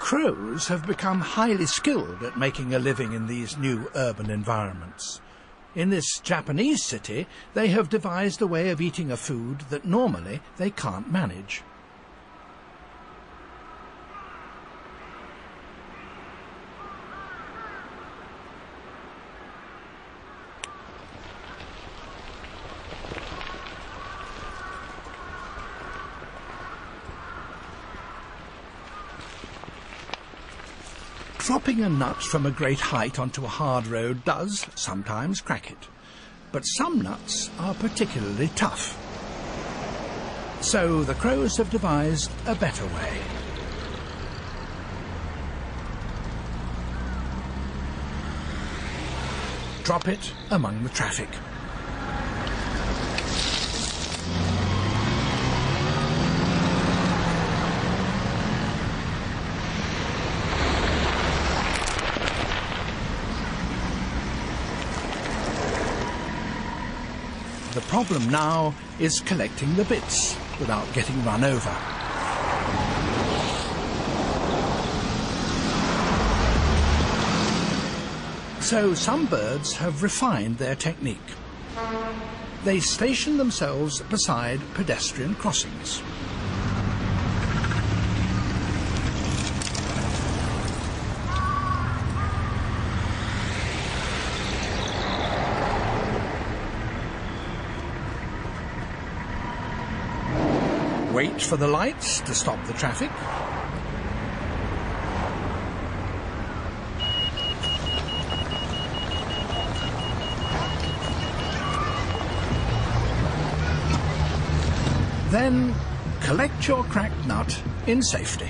Crows have become highly skilled at making a living in these new urban environments. In this Japanese city, they have devised a way of eating a food that normally they can't manage. Dropping a nut from a great height onto a hard road does sometimes crack it, but some nuts are particularly tough. So the crows have devised a better way. Drop it among the traffic. The problem now is collecting the bits without getting run over. So some birds have refined their technique. They station themselves beside pedestrian crossings. Wait for the lights to stop the traffic. Then collect your cracked nut in safety.